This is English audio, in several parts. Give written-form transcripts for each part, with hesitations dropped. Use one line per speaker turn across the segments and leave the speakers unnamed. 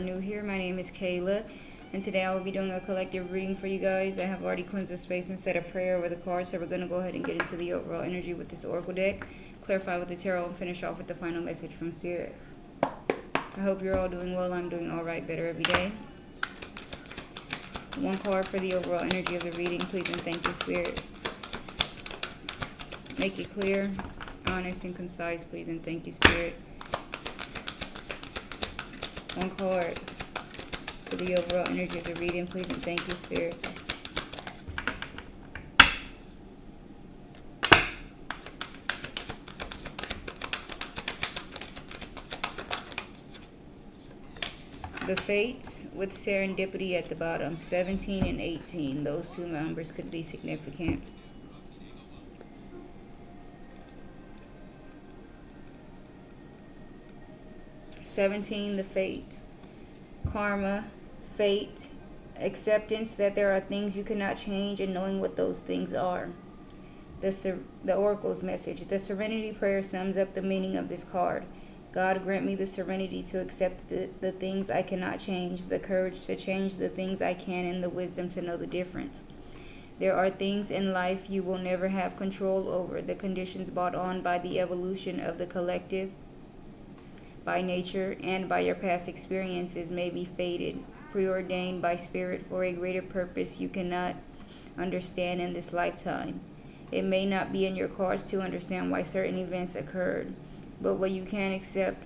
New here, my name is Kayla, and today I will be doing a collective reading for you guys. I have already cleansed the space and said a prayer over the cards, so we're going to go ahead and get into the overall energy with this oracle deck, clarify with the tarot, and finish off with the final message from Spirit. I hope you're all doing well. I'm doing all right, better every day. One card for the overall energy of the reading, please and thank you, Spirit. Make it clear, honest, and concise, please and thank you, Spirit. One card for the overall energy of the reading, please and thank you, Spirit. The Fates with serendipity at the bottom, 17 and 18. Those two numbers could be significant. The Fates, karma, fate, acceptance that there are things you cannot change, and knowing what those things are. The Oracle's message. The Serenity Prayer sums up the meaning of this card. God, grant me the serenity to accept the things I cannot change, the courage to change the things I can, and the wisdom to know the difference. There are things in life you will never have control over. The conditions brought on by the evolution of the collective, by nature, and by your past experiences may be fated, preordained by Spirit for a greater purpose you cannot understand in this lifetime. It may not be in your cards to understand why certain events occurred, but you can accept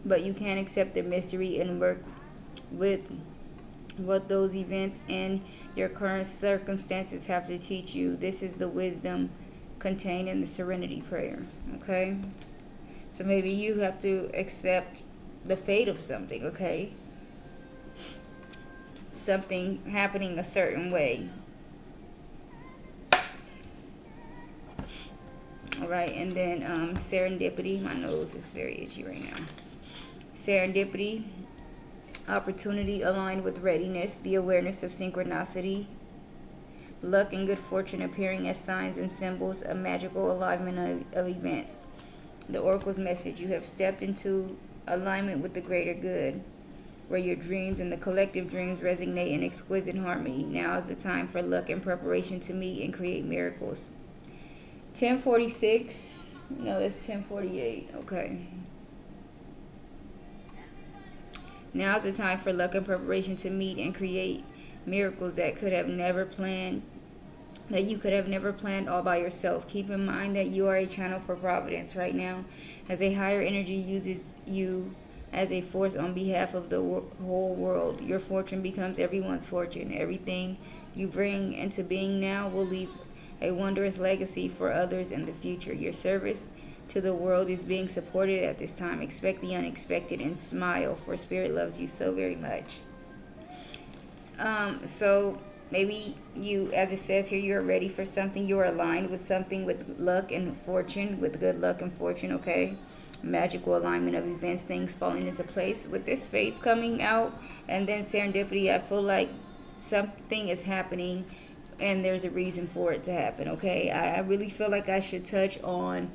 the mystery and work with what those events and your current circumstances have to teach you. This is the wisdom contained in the Serenity Prayer. Okay? So maybe you have to accept the fate of something, okay? Something happening a certain way. Alright, and then serendipity. My nose is very itchy right now. Serendipity, opportunity aligned with readiness, the awareness of synchronicity, luck and good fortune appearing as signs and symbols, a magical alignment of events. The Oracle's message. You have stepped into alignment with the greater good, where your dreams and the collective dreams resonate in exquisite harmony. Now is the time for luck and preparation to meet and create miracles. 1046. No, that's 1048. Okay. Now is the time for luck and preparation to meet and create miracles that you could have never planned all by yourself. Keep in mind that you are a channel for providence right now, as a higher energy uses you as a force on behalf of the whole world. Your fortune becomes everyone's fortune. Everything you bring into being now will leave a wondrous legacy for others in the future. Your service to the world is being supported at this time. Expect the unexpected and smile, for Spirit loves you so very much. So maybe you, as it says here, you are ready for something. You are aligned with something, with luck and fortune, with good luck and fortune, okay? Magical alignment of events, things falling into place. With this fates coming out and then serendipity, I feel like something is happening and there's a reason for it to happen, okay? I really feel like I should touch on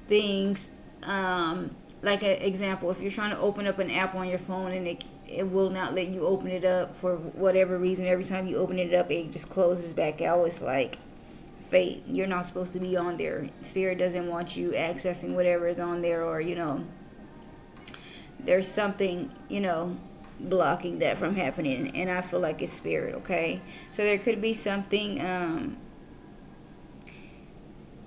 things, like an example. If you're trying to open up an app on your phone and it will not let you open it up for whatever reason. Every time you open it up, it just closes back out. It's like fate. You're not supposed to be on there. Spirit doesn't want you accessing whatever is on there, or, there's something, blocking that from happening. And I feel like it's Spirit, okay? So there could be something,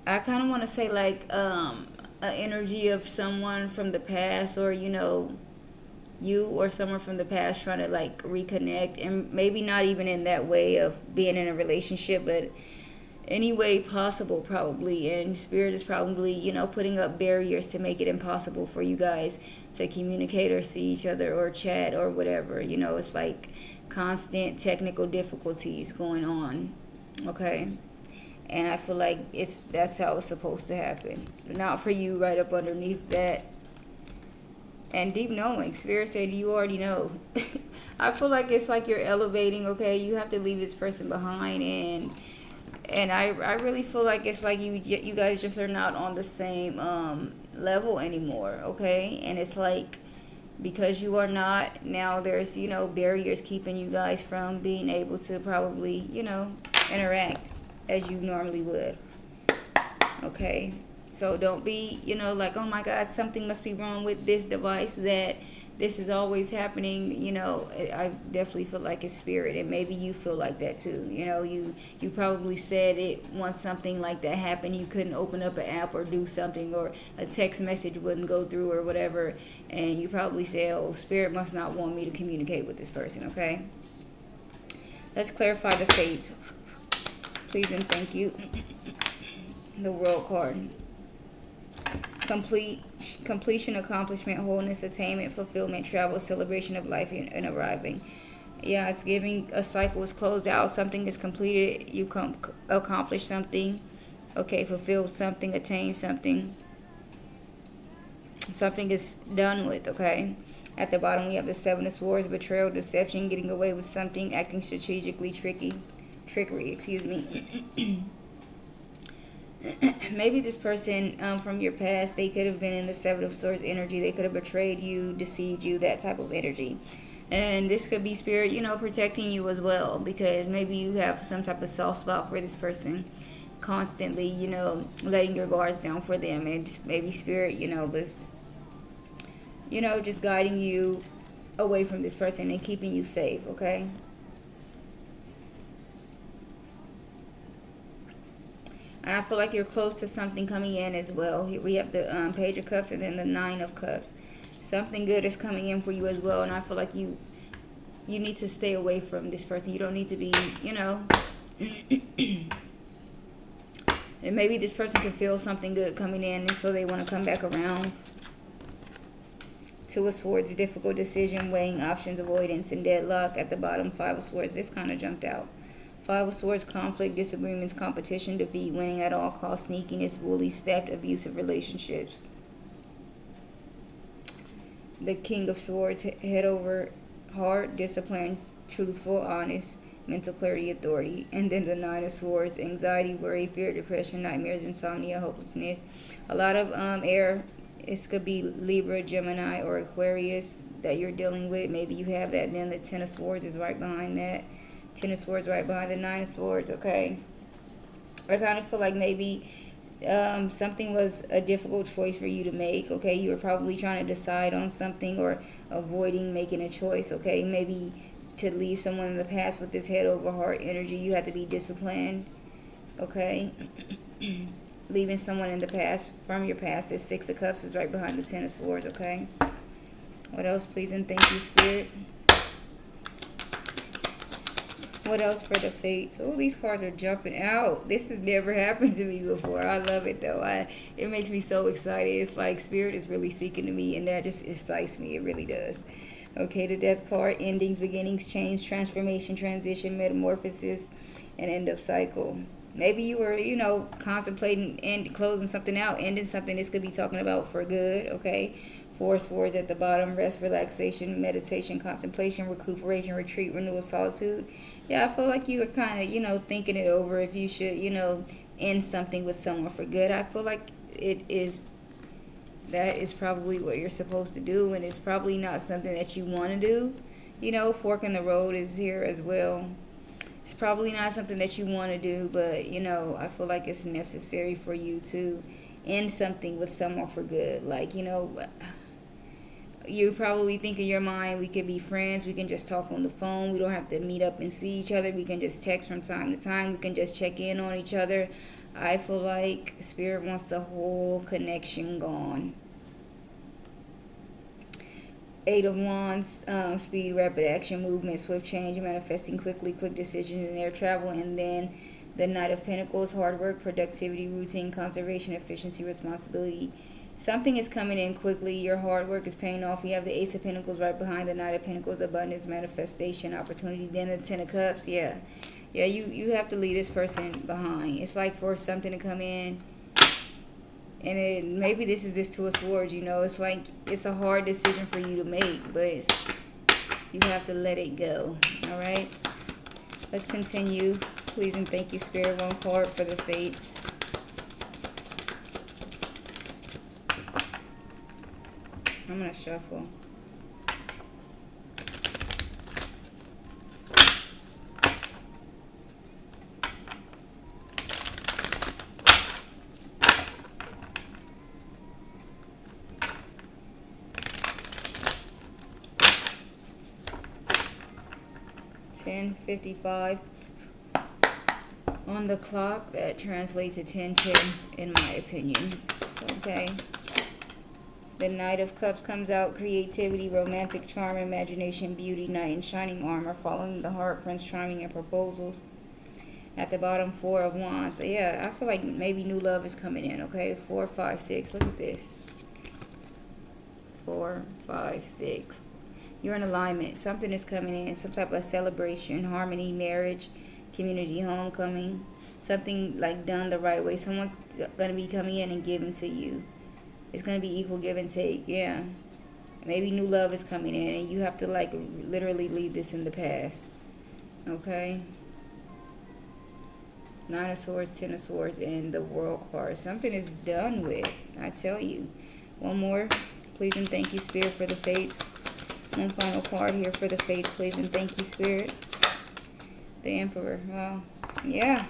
I kind of want to say like an energy of someone from the past, or, you or someone from the past trying to like reconnect, and maybe not even in that way of being in a relationship, but any way possible probably. And Spirit is probably, putting up barriers to make it impossible for you guys to communicate or see each other or chat or whatever. It's like constant technical difficulties going on, okay? And I feel like that's how it's supposed to happen. Not for you right up underneath that. And deep knowing. Spirit said you already know. I feel like it's like you're elevating, okay? You have to leave this person behind, and I really feel like it's like you guys just are not on the same level anymore, okay? And it's like because you are not, now there's, you know, barriers keeping you guys from being able to probably, you know, interact as you normally would. Okay, so don't be, you know, like, oh my God, something must be wrong with this device, that this is always happening. You know, I definitely feel like it's spirit, and maybe you feel like that too. You know, you probably said it once something like that happened, you couldn't open up an app or do something, or a text message wouldn't go through or whatever, and you probably said, oh, spirit must not want me to communicate with this person. Okay, let's clarify the fates, please and thank you. The World card. Completion, accomplishment, wholeness, attainment, fulfillment, travel, celebration of life, and arriving. Yeah, it's giving a cycle is closed out. Something is completed. You accomplish something. Okay, fulfill something, attain something. Something is done with. Okay. At the bottom, we have the Seven of Swords: betrayal, deception, getting away with something, acting strategically, trickery. Excuse me. Maybe this person from your past, they could have been in the Seven of Swords energy. They could have betrayed you, deceived you, that type of energy. And this could be spirit, you know, protecting you as well, because maybe you have some type of soft spot for this person, constantly, you know, letting your guards down for them. And maybe spirit, you know, was, you know, just guiding you away from this person and keeping you safe. Okay. And I feel like you're close to something coming in as well. Here we have the Page of Cups and then the Nine of Cups. Something good is coming in for you as well. And I feel like you need to stay away from this person. You don't need to be, you know. And maybe this person can feel something good coming in, and so they want to come back around. Two of Swords, difficult decision, weighing options, avoidance, and deadlock. At the bottom, Five of Swords. This kind of jumped out. Five of Swords, conflict, disagreements, competition, defeat, winning at all costs, sneakiness, bullies, theft, abusive relationships. The King of Swords, head over heart, discipline, truthful, honest, mental clarity, authority. And then the Nine of Swords, anxiety, worry, fear, depression, nightmares, insomnia, hopelessness. A lot of air. It could be Libra, Gemini, or Aquarius that you're dealing with. Maybe you have that. Then the Ten of Swords is right behind that. Ten of Swords right behind the Nine of Swords. Okay, I kind of feel like maybe something was a difficult choice for you to make. Okay, you were probably trying to decide on something or avoiding making a choice. Okay, maybe to leave someone in the past with this head over heart energy, you have to be disciplined. Okay. Leaving someone in the past, from your past. This Six of Cups is right behind the Ten of Swords. Okay, what else, please and thank you, Spirit? What else for the fates? Oh, these cards are jumping out. This has never happened to me before. I love it though. It makes me so excited. It's like Spirit is really speaking to me, and that just excites me. It really does. Okay, the Death card: endings, beginnings, change, transformation, transition, metamorphosis, and end of cycle. Maybe you were, you know, contemplating and closing something out, ending something. This could be talking about for good. Okay. Four Swords at the bottom: rest, relaxation, meditation, contemplation, recuperation, retreat, renewal, solitude. Yeah, I feel like you were kind of, you know, thinking it over if you should, you know, end something with someone for good. I feel like that is probably what you're supposed to do, and it's probably not something that you want to do. You know, fork in the road is here as well. It's probably not something that you want to do, but, you know, I feel like it's necessary for you to end something with someone for good. Like, you know, you probably think in your mind, we could be friends, we can just talk on the phone, we don't have to meet up and see each other, we can just text from time to time, we can just check in on each other. I feel like Spirit wants the whole connection gone. Eight of Wands, speed, rapid action, movement, swift change, manifesting quickly, quick decisions in air travel. And then the Knight of Pentacles, hard work, productivity, routine, conservation, efficiency, responsibility. Something is coming in quickly. Your hard work is paying off. You have the Ace of Pentacles right behind the Knight of Pentacles, abundance, manifestation, opportunity. Then the Ten of Cups. Yeah, you have to leave this person behind. It's like for something to come in, and maybe this is this Two of Swords. You know, it's like it's a hard decision for you to make, but you have to let it go. All right, let's continue. Please and thank you, Spirit. One card for the fates. I'm going to shuffle. 10:55 on the clock. That translates to 10:10 in my opinion. Okay. The Knight of Cups comes out. Creativity, romantic charm, imagination, beauty, knight in shining armor, following the heart, prince charming, and proposals. At the bottom, Four of Wands. So yeah, I feel like maybe new love is coming in, okay? 4, 5, 6. Look at this. 4, 5, 6. You're in alignment. Something is coming in. Some type of celebration, harmony, marriage, community, homecoming. Something like done the right way. Someone's going to be coming in and giving to you. It's going to be equal give and take, yeah. Maybe new love is coming in and you have to like literally leave this in the past. Okay? 9 of Swords, 10 of Swords, and the World card. Something is done with, I tell you. One more. Please and thank you, Spirit, for the Fates. One final card here for the Fates. Please and thank you, Spirit. The Emperor. Wow. Yeah.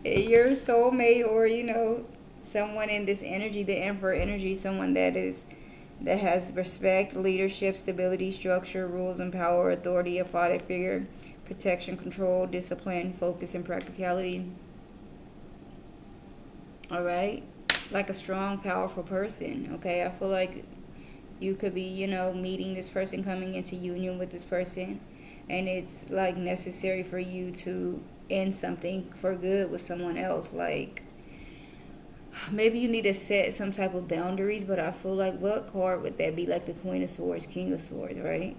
Your soulmate, or, you know, someone in this energy, the Emperor energy, someone that has respect, leadership, stability, structure, rules and power, authority, a father figure, protection, control, discipline, focus, and practicality. All right? Like a strong, powerful person, okay? I feel like you could be, you know, meeting this person, coming into union with this person, and it's like necessary for you to end something for good with someone else. Like, maybe you need to set some type of boundaries, but I feel like, what card would that be? Like the Queen of Swords, King of Swords, right?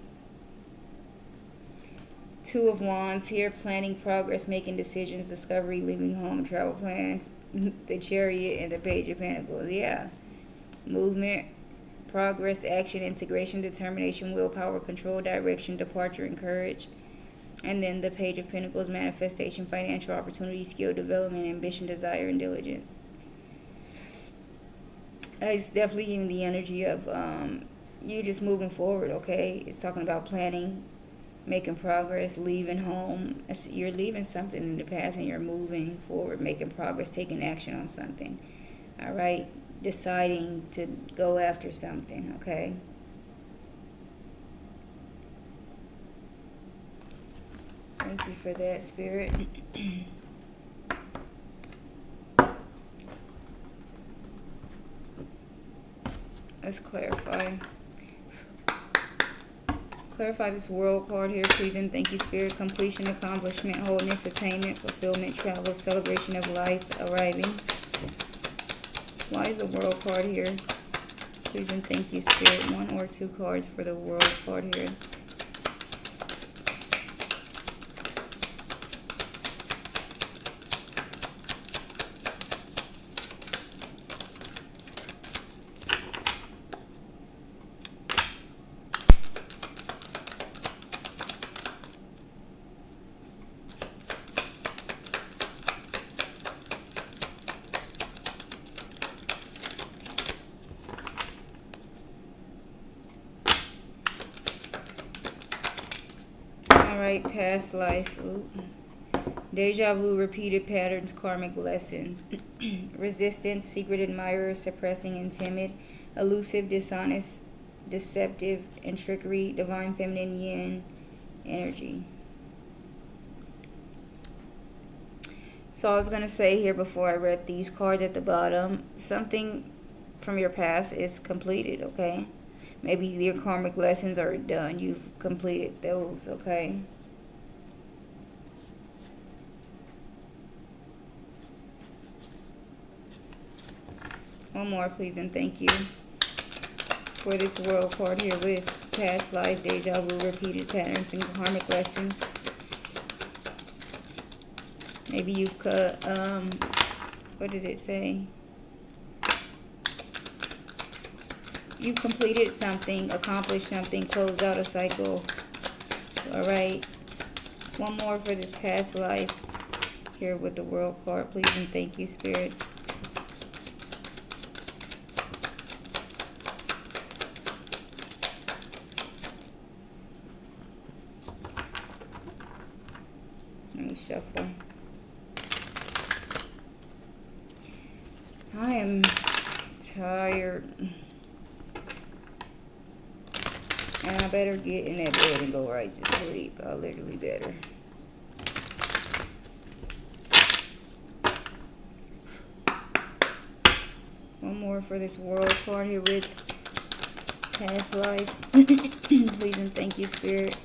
2 of Wands here, planning, progress, making decisions, discovery, leaving home, travel plans, the Chariot, and the Page of Pentacles. Yeah. Movement, progress, action, integration, determination, willpower, control, direction, departure, and courage. And then the Page of Pentacles, manifestation, financial opportunity, skill development, ambition, desire, and diligence. It's definitely giving the energy of you just moving forward, okay? It's talking about planning, making progress, leaving home. You're leaving something in the past and you're moving forward, making progress, taking action on something. All right? Deciding to go after something, okay? Thank you for that, Spirit. Let's clarify. Clarify this World card here, please, and thank you, Spirit. Completion, accomplishment, wholeness, attainment, fulfillment, travel, celebration of life, arriving. Why is the World card here? Please and thank you, Spirit. 1 or 2 cards for the World card here. Alright, past life. Ooh. Deja vu, repeated patterns, karmic lessons. Resistance, secret admirer, suppressing and timid. Elusive, dishonest, deceptive, and trickery. Divine feminine yin energy. So I was going to say here before I read these cards at the bottom, something from your past is completed, okay? Maybe your karmic lessons are done. You've completed those, okay? One more, please, and thank you for this World card here with past life, deja vu, repeated patterns, and karmic lessons. Maybe you've cut, what did it say? You completed something, accomplished something, closed out a cycle. Alright. One more for this past life here with the World card, please, and thank you, Spirit. Let me shuffle. I am tired. And I better get in that bed and go right to sleep. I literally better. One more for this world card here with past life. Please and thank you, Spirit.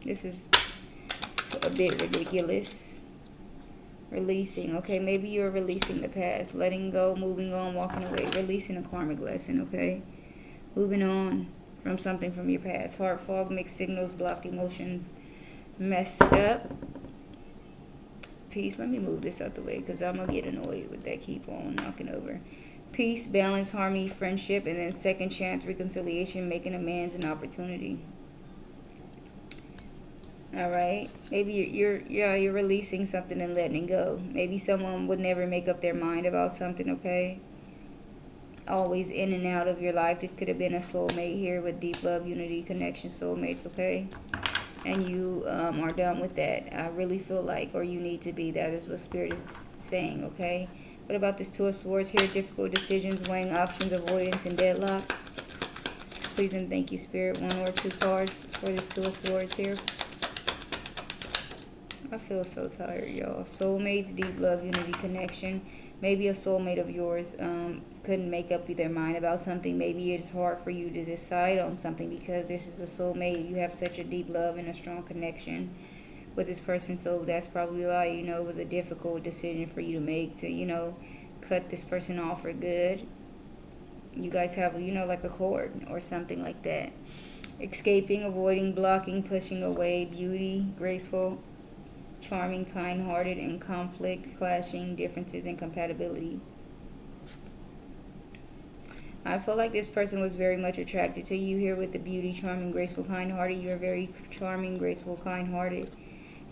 This is a bit ridiculous. Releasing. Okay, maybe you're releasing the past. Letting go, moving on, walking away. Releasing a karmic lesson, okay? Moving on from something from your past. Heart fog, mixed signals, blocked emotions, messed up. Peace. Let me move this out the way because I'm going to get annoyed with that keep on knocking over. Peace, balance, harmony, friendship, and then second chance, reconciliation, making amends, and opportunity. All right, maybe you're releasing something and letting it go. Maybe someone would never make up their mind about something, okay? Always in and out of your life. This could have been a soulmate here with deep love, unity, connection, soulmates, okay? And you are done with that. I really feel like, or you need to be. That is what Spirit is saying, okay? What about this Two of Swords here? Difficult decisions, weighing options, avoidance, and deadlock. Please and thank you, Spirit. One or two cards for this Two of Swords here. I feel so tired, y'all. Soulmates, deep love, unity, connection. Maybe a soulmate of yours couldn't make up their mind about something. Maybe it's hard for you to decide on something because this is a soulmate. You have such a deep love and a strong connection with this person. So that's probably why, you know, it was a difficult decision for you to make to, you know, cut this person off for good. You guys have, you know, like a cord or something like that. Escaping, avoiding, blocking, pushing away, beauty, graceful, charming, kind-hearted, and conflict, clashing, differences, and compatibility. I feel like this person was very much attracted to you here with the beauty, charming, graceful, kind-hearted. You're very charming, graceful, kind-hearted.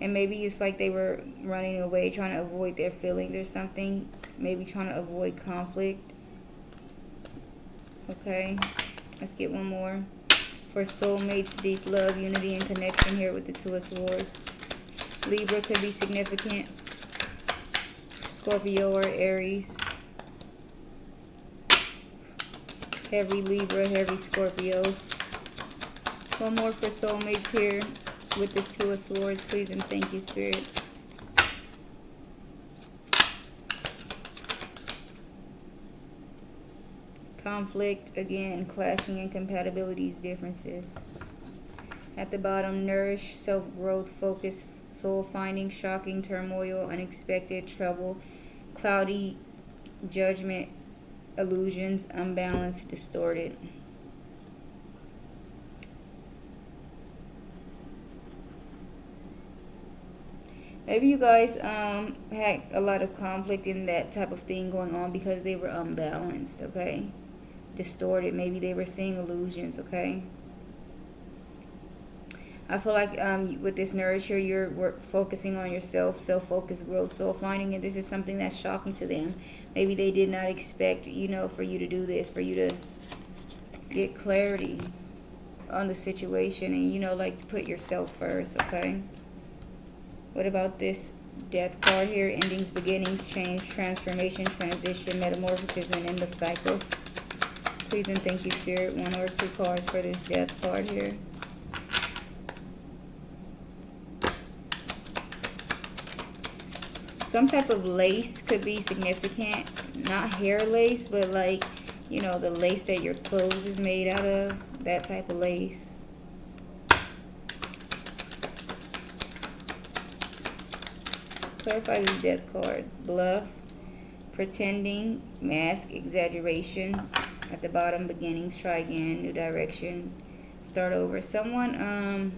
And maybe it's like they were running away, trying to avoid their feelings or something. Maybe trying to avoid conflict. Okay, let's get one more. For soulmates, deep love, unity, and connection here with the Two of Swords. Libra could be significant. Scorpio or Aries. Heavy Libra, heavy Scorpio. One more for soulmates here with this Two of Swords. Please and thank you, Spirit. Conflict, again, clashing, incompatibilities, differences. At the bottom, nourish, self-growth, focus, soul finding, shocking, turmoil, unexpected, trouble, cloudy, judgment, illusions, unbalanced, distorted. Maybe you guys had a lot of conflict in that type of thing going on because they were unbalanced, okay? Distorted. Maybe they were seeing illusions, okay? I feel like with this nourish here, you're focusing on yourself, self-focused growth, soul finding, and this is something that's shocking to them. Maybe they did not expect, you know, for you to do this, for you to get clarity on the situation and, you know, like put yourself first, okay? What about this death card here? Endings, beginnings, change, transformation, transition, metamorphosis, and end of cycle. Please and thank you, Spirit. One or two cards for this death card here. Some type of lace could be significant. Not hair lace, but like, you know, the lace that your clothes is made out of. That type of lace. Clarify this death card. Bluff, pretending, mask, exaggeration. At the bottom, beginnings, try again, new direction, start over. Someone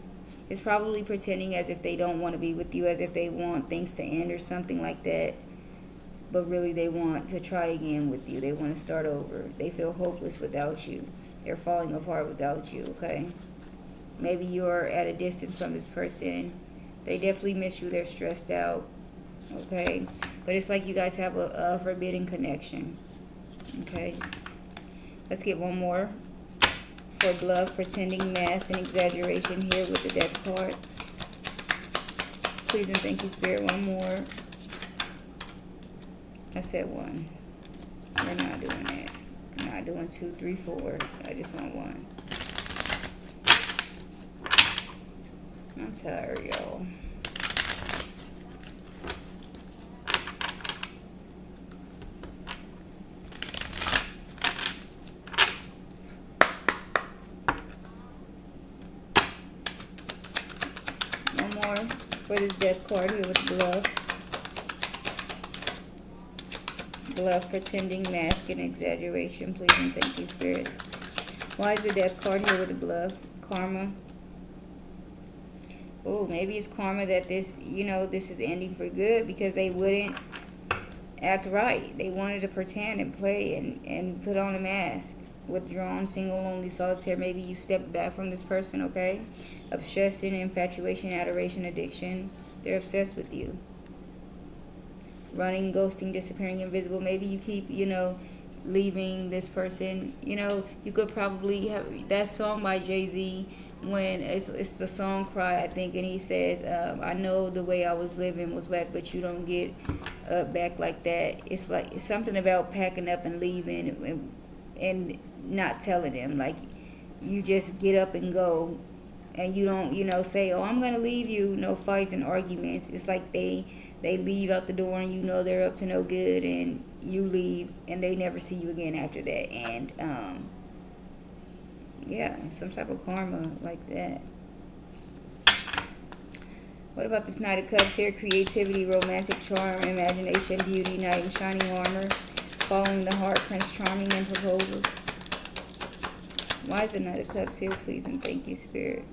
is probably pretending as if they don't want to be with you, as if they want things to end or something like that. But really they want to try again with you. They want to start over. They feel hopeless without you. They're falling apart without you, okay? Maybe you're at a distance from this person. They definitely miss you. They're stressed out, okay? But it's like you guys have a forbidden connection, okay? Let's get one more. For bluff, pretending, mask, and exaggeration here with the death card. Please and thank you, Spirit. One more. I said one. We're not doing that. I'm not doing 2, 3, 4. I just want 1. I'm tired, y'all. One more for this death card here with bluff. Bluff, pretending, mask, and exaggeration. Please and thank you, Spirit. Why is the death card here with the bluff? Karma. Oh, maybe it's karma that this, this is ending for good because they wouldn't act right. They wanted to pretend and play and put on a mask. Withdrawn, single, lonely, solitaire. Maybe you stepped back from this person, okay? Obsession, infatuation, adoration, addiction. They're obsessed with you. Running, ghosting, disappearing, invisible. Maybe you keep, leaving this person. You could probably have that song by Jay-Z when it's the song Cry, I think, and he says, I know the way I was living was whack, but you don't get back like that. It's like it's something about packing up and leaving and not telling them. Like, you just get up and go, and you don't, say, oh, I'm going to leave you. No fights and arguments. It's like they leave out the door and they're up to no good, and you leave and they never see you again after that. And yeah, some type of karma like that. What about this Knight of Cups here? Creativity, romantic charm, imagination, beauty, knight in shining armor, following the heart, Prince Charming, and proposals. Why is the Knight of Cups here? Please and thank you, Spirit.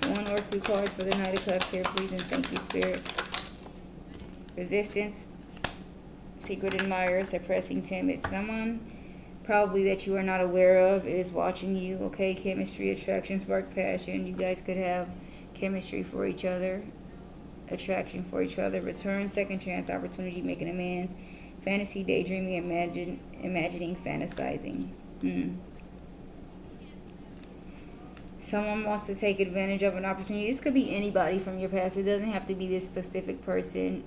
1 or 2 cards for the Knight of Cups here, please and thank you, Spirit. Resistance, secret admirer, suppressing, timid. Someone probably that you are not aware of is watching you, okay? Chemistry, attraction, spark, passion. You guys could have chemistry for each other, attraction for each other, return, second chance, opportunity, making amends, fantasy, daydreaming, imagining, fantasizing. Someone wants to take advantage of an opportunity. This could be anybody from your past. It doesn't have to be this specific person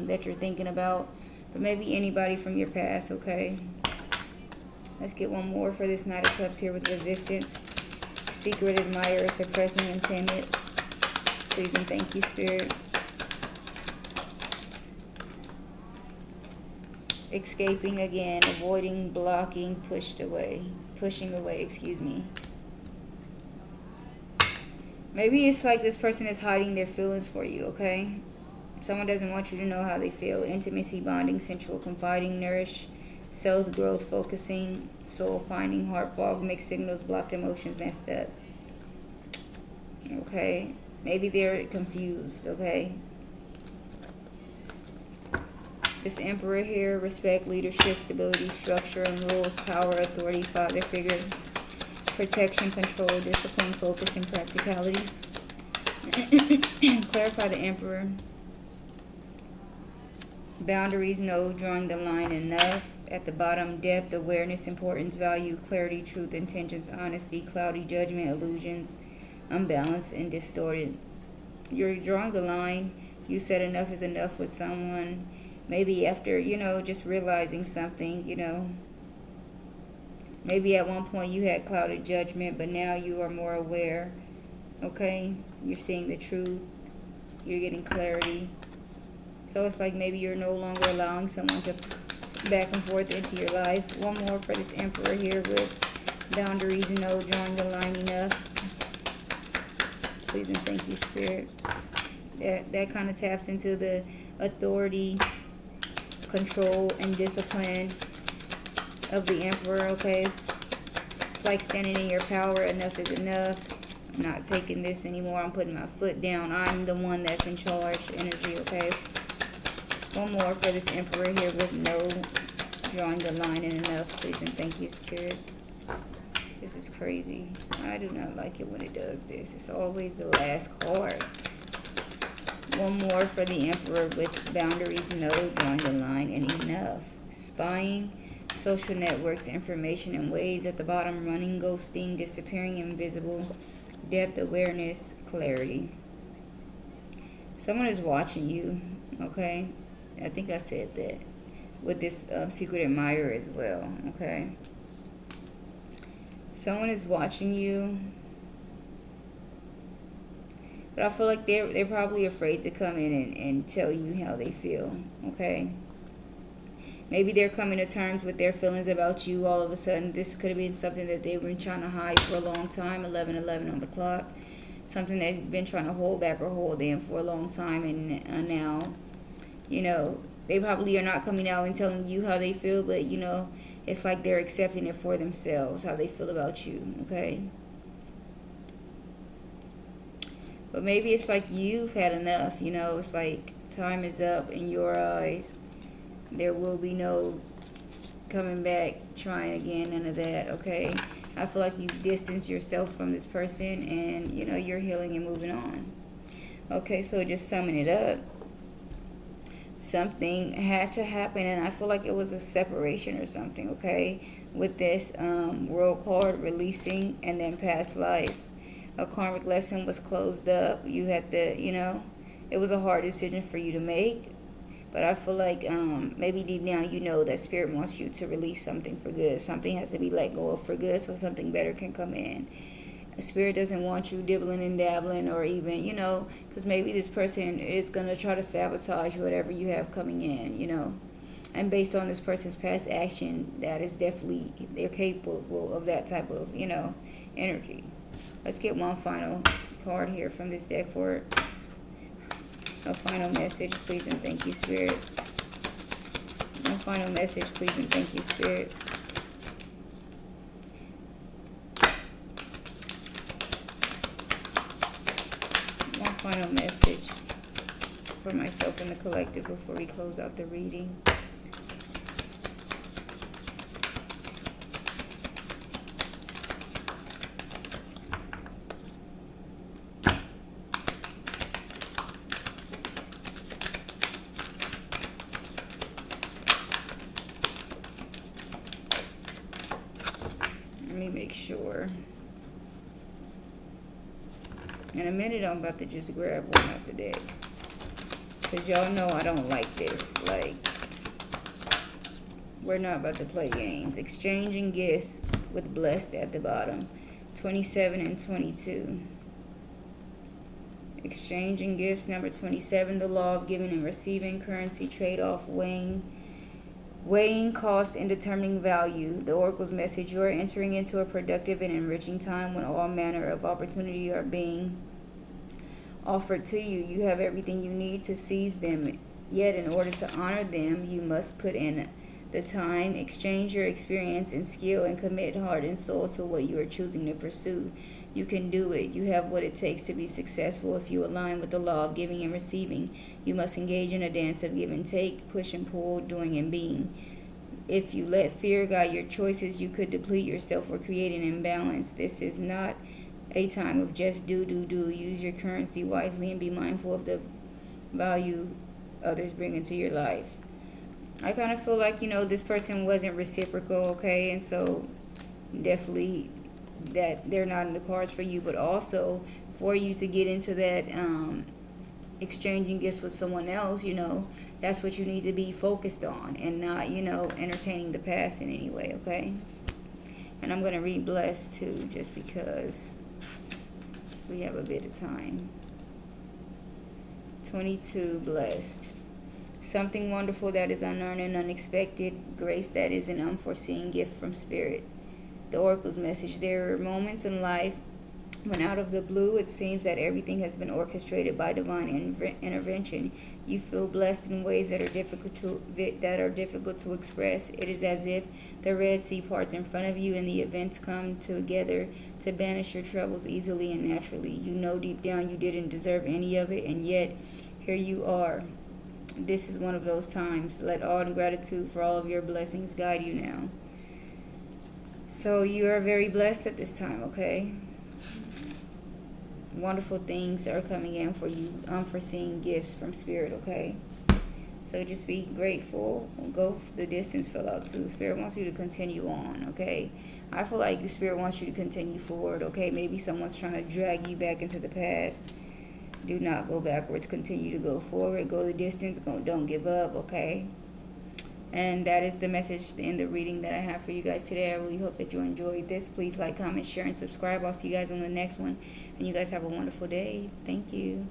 that you're thinking about, but maybe anybody from your past, okay? Let's get one more for this Knight of Cups here with resistance, secret admirer, suppressing, and timid. Please and thank you, Spirit. Escaping again, avoiding, blocking, pushing away, excuse me. Maybe it's like this person is hiding their feelings for you, okay? Someone doesn't want you to know how they feel. Intimacy, bonding, sensual, confiding, nourish, self growth, focusing, soul finding, heart fog, mixed signals, blocked emotions, messed up. Okay? Maybe they're confused, okay? This Emperor here, respect, leadership, stability, structure, and rules, power, authority, father figure, protection, control, discipline, focus, and practicality. Clarify the Emperor. Boundaries, no, drawing the line, enough. At the bottom, depth, awareness, importance, value, clarity, truth, intentions, honesty, cloudy, judgment, illusions, unbalanced, and distorted. You're drawing the line. You said enough is enough with someone. Maybe after, just realizing something, Maybe at one point you had clouded judgment, but now you are more aware, okay? You're seeing the truth. You're getting clarity. So it's like maybe you're no longer allowing someone to back and forth into your life. One more for this Emperor here with boundaries, no, drawing the line, enough. Please and thank you, Spirit. That kind of taps into the authority, control, and discipline of the Emperor, okay? It's like standing in your power. Enough is enough. I'm not taking this anymore. I'm putting my foot down. I'm the one that's in charge energy, okay? One more for this Emperor here with no, drawing the line, and enough. Please and thank you, Spirit. This is crazy. I do not like it when it does this. It's always the last card. One more for the Emperor with boundaries, no, drawing the line, and enough. Spying, social networks, information and ways. At the bottom, running, ghosting, disappearing, invisible, depth, awareness, clarity. Someone is watching you, okay? I think I said that. With this secret admirer as well, okay? Someone is watching you, but I feel like they're probably afraid to come in and tell you how they feel, okay? Maybe they're coming to terms with their feelings about you all of a sudden. This could have been something that they've been trying to hide for a long time, 11:11 on the clock. Something they've been trying to hold back or hold in for a long time, and now, they probably are not coming out and telling you how they feel, but, it's like they're accepting it for themselves, how they feel about you, okay? But maybe it's like you've had enough, it's like time is up in your eyes. There will be no coming back, trying again, none of that, okay? I feel like you've distanced yourself from this person and, you're healing and moving on. Okay, so just summing it up. Something had to happen, and I feel like it was a separation or something, okay? With this world card, releasing, and then past life. A karmic lesson was closed up. You had to, it was a hard decision for you to make. But I feel like maybe deep down that Spirit wants you to release something for good. Something has to be let go of for good so something better can come in. Spirit doesn't want you dibbling and dabbling, or even, because maybe this person is going to try to sabotage whatever you have coming in, And based on this person's past action, that is definitely, they're capable of that type of, energy. Let's get one final card here from this deck for it. A final message, please and thank you, Spirit. One final message, please and thank you, Spirit. One final message for myself and the collective before we close out the reading. Let me make sure. In a minute, I'm about to just grab one out the deck. Because y'all know I don't like this. Like, we're not about to play games. Exchanging gifts with blessed at the bottom. 27 and 22. Exchanging gifts, number 27. The law of giving and receiving. Currency trade-off, weighing cost and determining value. The Oracle's message: you are entering into a productive and enriching time when all manner of opportunity are being offered to you. You have everything you need to seize them, yet in order to honor them, you must put in the time, exchange your experience and skill, and commit heart and soul to what you are choosing to pursue. You can do it. You have what it takes to be successful if you align with the law of giving and receiving. You must engage in a dance of give and take, push and pull, doing and being. If you let fear guide your choices, you could deplete yourself or create an imbalance. This is not a time of just do. Use your currency wisely and be mindful of the value others bring into your life. I kind of feel like, this person wasn't reciprocal, okay? And so definitely that they're not in the cards for you, but also for you to get into that exchanging gifts with someone else, that's what you need to be focused on, and not, entertaining the past in any way, okay? And I'm going to read blessed too, just because we have a bit of time. 22, blessed. Something wonderful that is unearned and unexpected. Grace that is an unforeseen gift from Spirit. The Oracle's message: there are moments in life when out of the blue it seems that everything has been orchestrated by divine intervention. You feel blessed in ways that are difficult to express. It is as if the Red Sea parts in front of you and the events come together to banish your troubles easily and naturally. You know deep down you didn't deserve any of it, and yet here you are. This is one of those times. Let awe and gratitude for all of your blessings guide you now. So you are very blessed at this time, okay? Wonderful things are coming in for you. Unforeseen gifts from Spirit, okay? So just be grateful. Go the distance, fill out too. Spirit wants you to continue on, okay? I feel like the Spirit wants you to continue forward, okay? Maybe someone's trying to drag you back into the past. Do not go backwards. Continue to go forward. Go the distance. Don't give up, okay? And that is the message in the reading that I have for you guys today. I really hope that you enjoyed this. Please like, comment, share, and subscribe. I'll see you guys on the next one. And you guys have a wonderful day. Thank you.